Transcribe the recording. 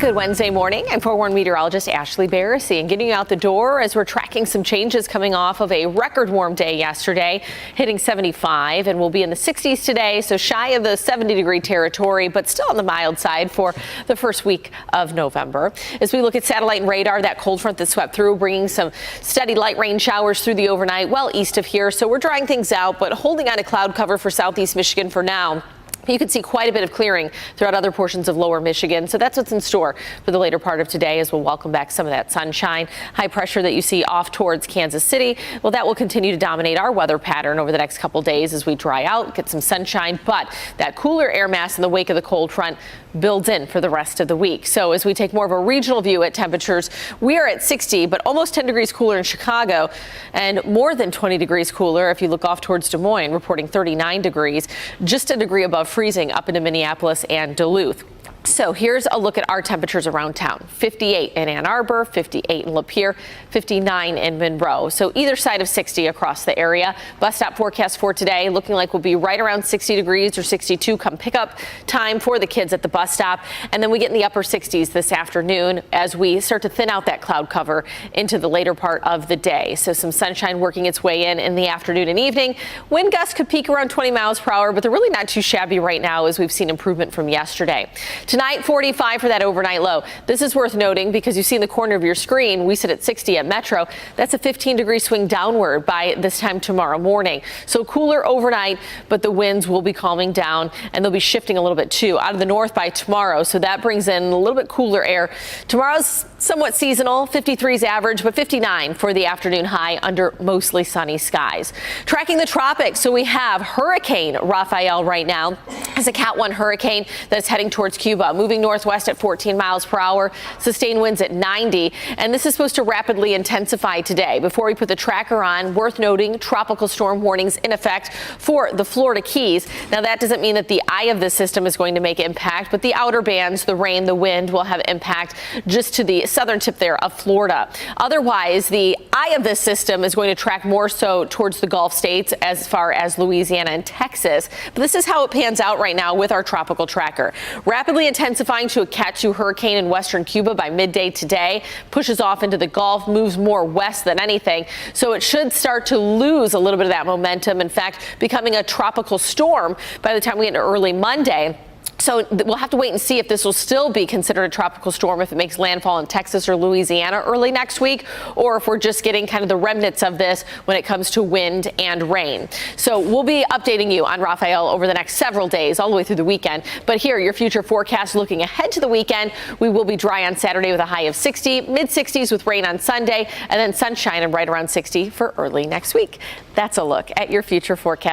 Good Wednesday morning. I'm forewarned meteorologist Ashlee Baracy and getting you out the door as we're tracking some changes coming off of a record warm day yesterday, hitting 75, and we'll be in the 60s today, so shy of the 70-degree territory, but still on the mild side for the first week of November. As we look at satellite and radar, that cold front that swept through, bringing some steady light rain showers through the overnight well east of here, so we're drying things out, but holding on to cloud cover for southeast Michigan for now. You can see quite a bit of clearing throughout other portions of lower Michigan. So that's what's in store for the later part of today as we'll welcome back some of that sunshine. High pressure that you see off towards Kansas City, well, that will continue to dominate our weather pattern over the next couple days as we dry out, get some sunshine. But that cooler air mass in the wake of the cold front builds in for the rest of the week. So as we take more of a regional view at temperatures, we are at 60, but almost 10 degrees cooler in Chicago and more than 20 degrees cooler if you look off towards Des Moines, reporting 39 degrees, just a degree above freezing up into Minneapolis and Duluth. So here's a look at our temperatures around town. 58 in Ann Arbor, 58 in Lapeer, 59 in Monroe. So either side of 60 across the area. Bus stop forecast for today looking like we'll be right around 60 degrees or 62 come pickup time for the kids at the bus stop. And then we get in the upper 60s this afternoon as we start to thin out that cloud cover into the later part of the day. So some sunshine working its way in the afternoon and evening. Wind gusts could peak around 20 miles per hour, but they're really not too shabby right now as we've seen improvement from yesterday. Tonight, 45 for that overnight low. This is worth noting because you see in the corner of your screen, we sit at 60 at Metro. That's a 15-degree swing downward by this time tomorrow morning. So cooler overnight, but the winds will be calming down and they'll be shifting a little bit too out of the north by tomorrow. So that brings in a little bit cooler air. Tomorrow's somewhat seasonal, 53's average, but 59 for the afternoon high under mostly sunny skies. Tracking the tropics, so we have Hurricane Rafael right now. It's a Cat 1 hurricane that's heading towards Cuba, moving northwest at 14 miles per hour, sustained winds at 90, and this is supposed to rapidly intensify today. Before we put the tracker on, worth noting tropical storm warnings in effect for the Florida Keys. Now that doesn't mean that the eye of the system is going to make impact, but the outer bands, the rain, the wind will have impact just to the southern tip there of Florida. Otherwise, the eye of this system is going to track more so towards the Gulf states as far as Louisiana and Texas. But this is how it pans out right now with our tropical tracker. Rapidly intensifying to a Cat 2 hurricane in western Cuba by midday today, pushes off into the Gulf, moves more west than anything. So it should start to lose a little bit of that momentum. In fact, becoming a tropical storm by the time we get into early Monday. So we'll have to wait and see if this will still be considered a tropical storm if it makes landfall in Texas or Louisiana early next week, or if we're just getting kind of the remnants of this when it comes to wind and rain. So we'll be updating you on Rafael over the next several days, all the way through the weekend. But here, your future forecast looking ahead to the weekend. We will be dry on Saturday with a high of 60, mid-60s with rain on Sunday, and then sunshine and right around 60 for early next week. That's a look at your future forecast.